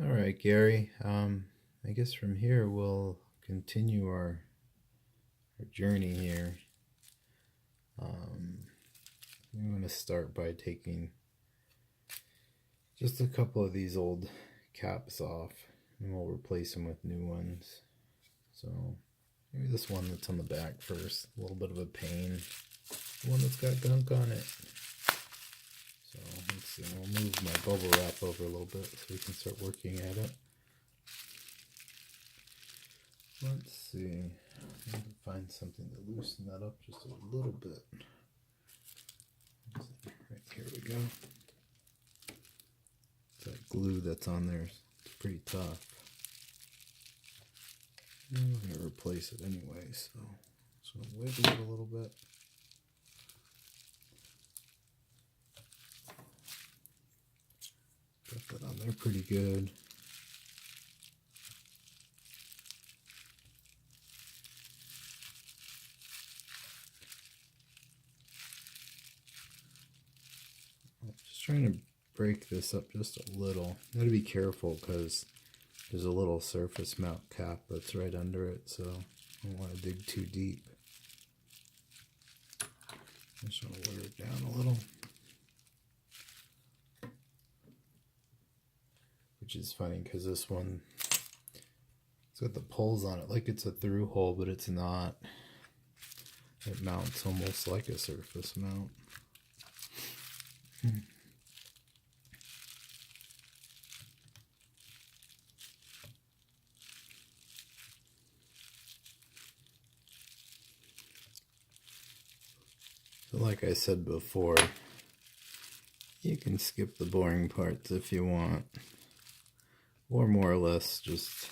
All right, Gary. I guess from here we'll continue our journey here. I'm going to start by taking just a couple of these old caps off, and we'll replace them with new ones. So maybe this one that's on the back first. A little bit of a pain. The one that's got gunk on it. So let's see. I'll move my bubble wrap over a little bit so we can start working at it. Let's see. I need to find something to loosen that up just a little bit. Right, here we go. That glue that's on there is pretty tough. And we're going to replace it anyway, so just going to wiggle it a little bit. Got that on there pretty good. Just trying to break this up just a little. You got to be careful because there's a little surface mount cap that's right under it, so I don't want to dig too deep. I'm just going to lower it down a little. Which is funny because this one, it's got the poles on it like it's a through hole, but it's not. It mounts almost like a surface mount. So like I said before, you can skip the boring parts if you want, or more or less just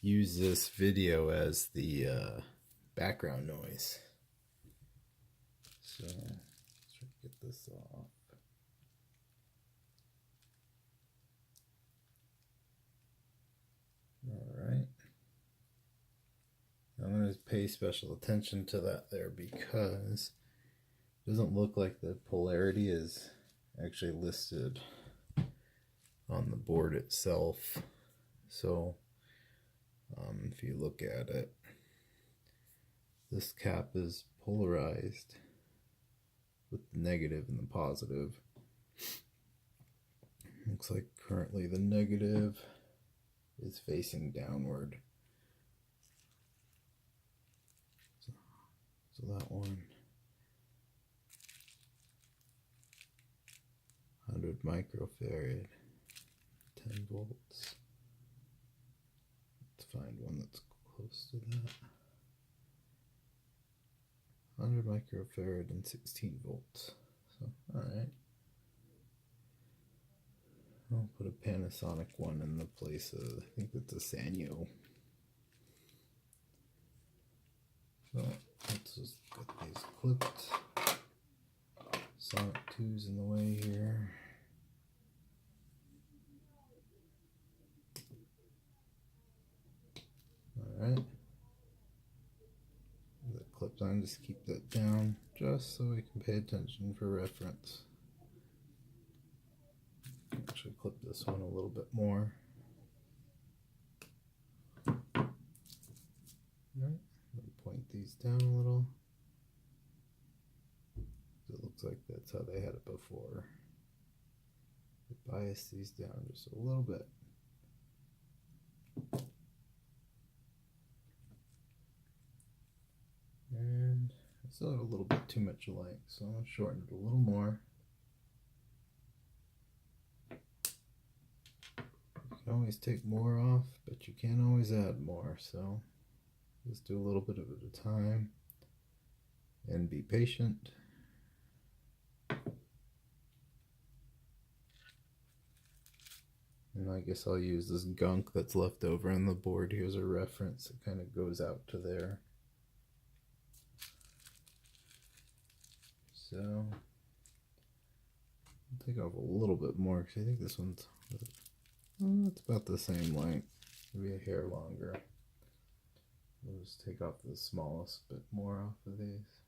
use this video as the background noise. So let's try to get this off. Alright. I'm going to pay special attention to that there because it doesn't look like the polarity is actually listed on the board itself. So if you look at it, this cap is polarized with the negative and the positive. Looks like currently the negative is facing downward. So that one, 100 microfarad, 10 volts. Let's find one that's close to that. 100 microfarad and 16 volts. So, alright. I'll put a Panasonic one in the place of, I think it's a Sanyo. So, let's just get these clipped. Sonic 2's in the way here. Alright. That clipped on, just keep that down just so we can pay attention for reference. Actually clip this one a little bit more. Alright, point these down a little. It looks like that's how they had it before. Bias these down just a little bit. And I still have a little bit too much light, so I'll shorten it a little more. You can always take more off, but you can't always add more, so just do a little bit of it at a time and be patient. And I guess I'll use this gunk that's left over on the board here as a reference. It kind of goes out to there. So I'll take off a little bit more because I think this one's, it's about the same length, maybe a hair longer. We'll just take off the smallest bit more off of these.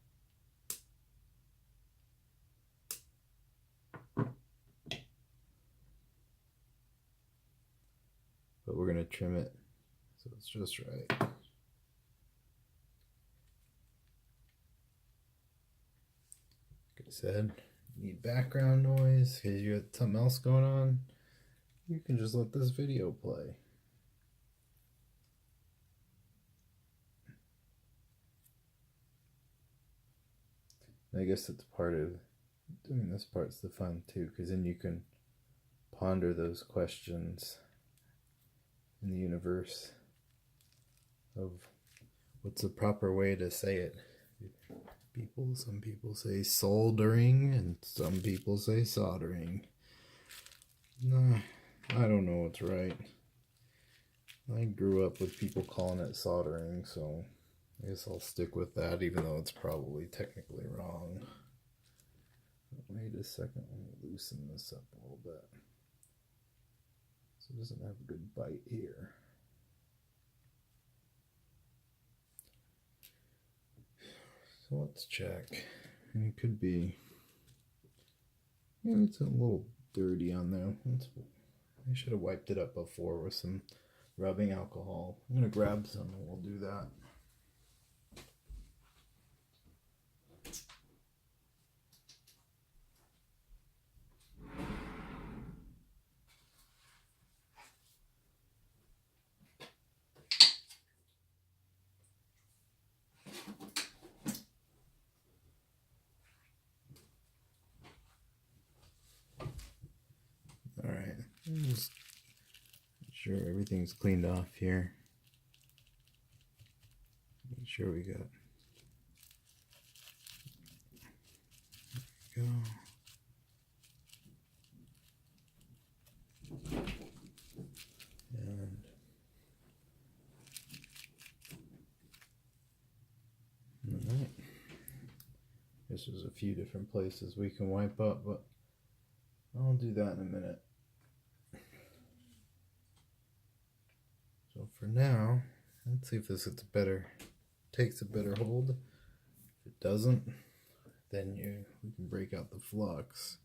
but we're going to trim it so it's just right. Like I said, you need background noise because you got something else going on. You can just let this video play. I guess it's part of doing this part's the fun too, because then you can ponder those questions in the universe of what's the proper way to say it. Some people say soldering and some people say soldering. Nah, I don't know what's right. I grew up with people calling it soldering, so I guess I'll stick with that, even though it's probably technically wrong. Wait a second, let me loosen this up a little bit so it doesn't have a good bite here. So let's check. And it could be, maybe it's a little dirty on there. I should have wiped it up before with some rubbing alcohol. I'm going to grab some and we'll do that. Alright, just make sure everything's cleaned off here. Make sure we got. There we go. And alright. This is a few different places we can wipe up, but I'll do that in a minute. So for now, let's see if this gets takes a better hold. If it doesn't, then we can break out the flux.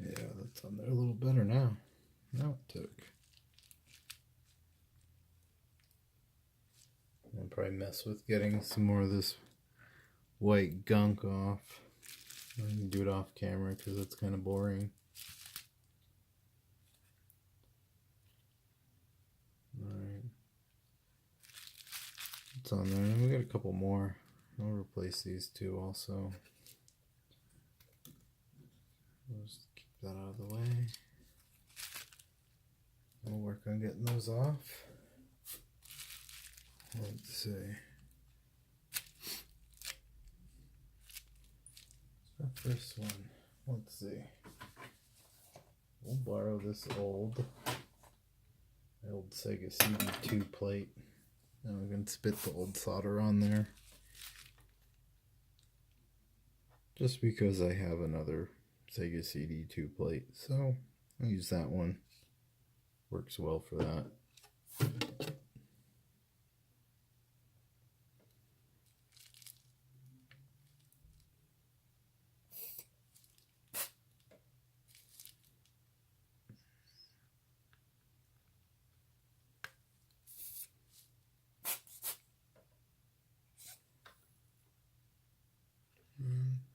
Yeah, that's on there a little better now. Now it took. I'll probably mess with getting some more of this white gunk off. I can do it off camera because it's kind of boring. Alright. It's on there. We got a couple more. I'll replace these two also. We'll just keep that out of the way. We'll work on getting those off. Let's see. The first one. Let's see. We'll borrow this old Sega CD2 plate. And we can spit the old solder on there. Just because I have another Sega CD2 plate, so I'll use that one. Works well for that.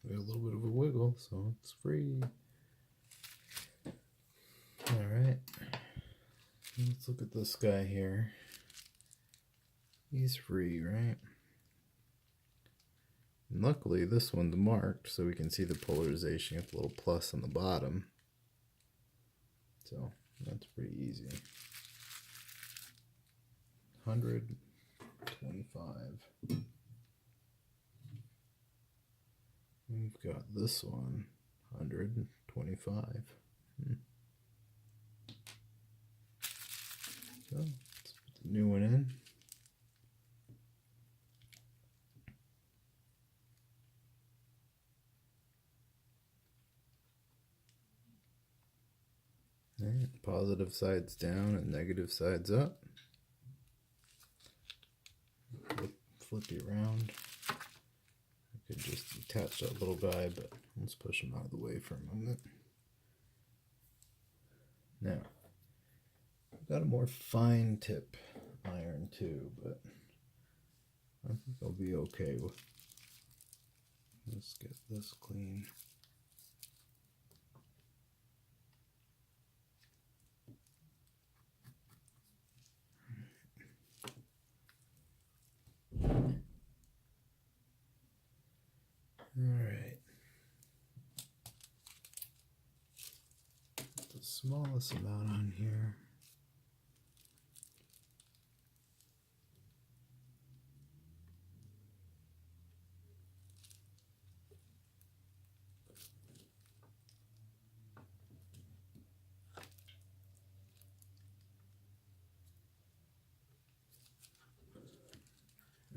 A little bit of a wiggle, so it's free. Alright, let's look at this guy here. He's free, right? And luckily this one's marked so we can see the polarization with a little plus on the bottom. So that's pretty easy. 125. We've got this one, 125. So let's put the new one in. Positive sides down and negative sides up. Flip you around. I could just detach that little guy, but let's push him out of the way for a moment. Now, I've got a more fine tip iron too, but I think I'll be okay with. Let's get this clean. Alright. The smallest amount on here.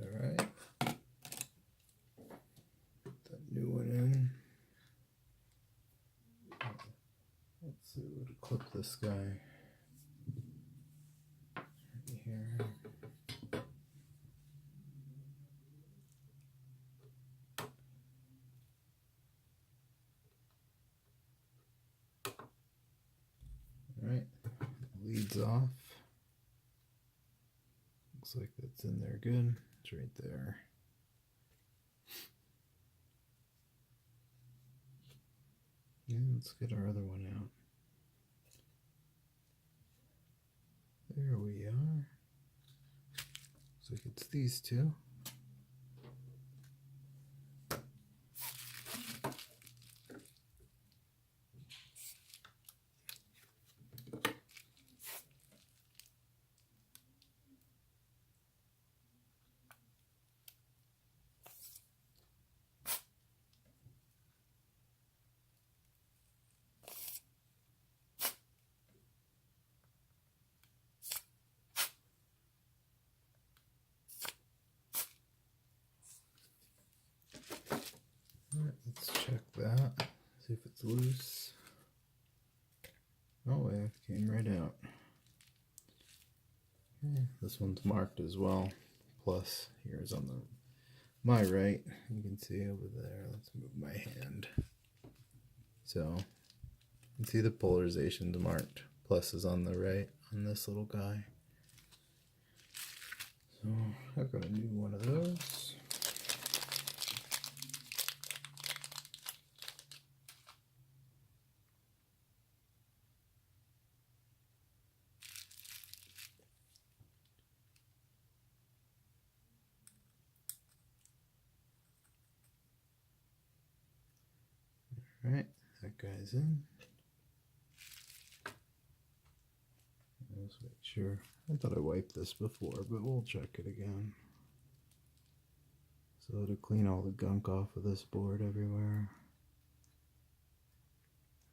Alright. New one in. Let's see what to clip this guy right here. Alright, leads off. Looks like that's in there good. It's right there. And let's get our other one out. There we are. Looks like it's these two. Alright, let's check that. See if it's loose. Oh, yeah, it came right out. Okay, this one's marked as well. Plus, here's on my right. You can see over there. Let's move my hand. So, you can see the polarization's marked. Plus is on the right on this little guy. So, I've got a new one of those. Alright, that guy's in. Let's make sure. I thought I wiped this before, but we'll check it again. So to clean all the gunk off of this board everywhere.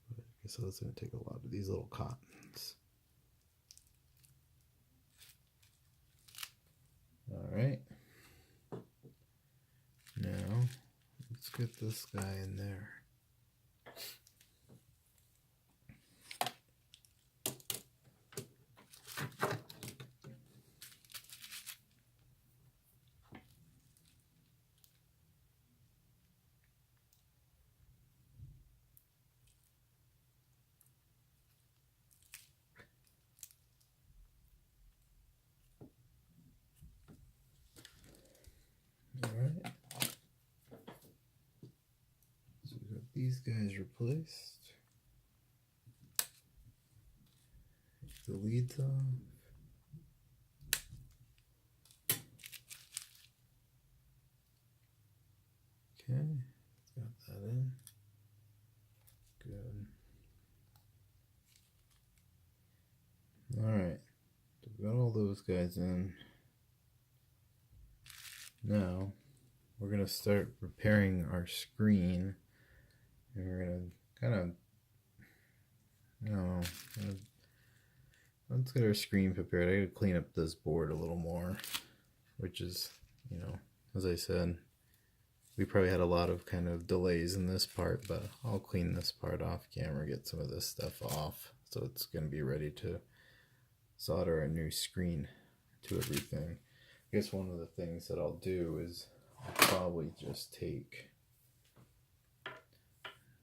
But I guess that's going to take a lot of these little cottons. Alright. Now, let's get this guy in there. Alright. So we got these guys replaced. Take the leads off. Okay, got that in. Good. Alright, so we've got all those guys in. Now, we're going to start repairing our screen. And we're going to kind of, I don't know, let's get our screen prepared. I got to clean up this board a little more, which is, you know, as I said, we probably had a lot of kind of delays in this part, but I'll clean this part off camera, get some of this stuff off So it's going to be ready to solder a new screen to everything. I guess one of the things that I'll do is I'll probably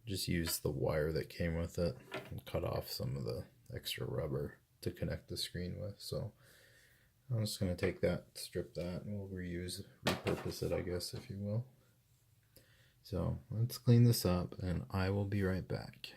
just use the wire that came with it and cut off some of the extra rubber to connect the screen with. So I'm just going to take that, strip that, and we'll repurpose it, I guess, if you will. So let's clean this up, and I will be right back.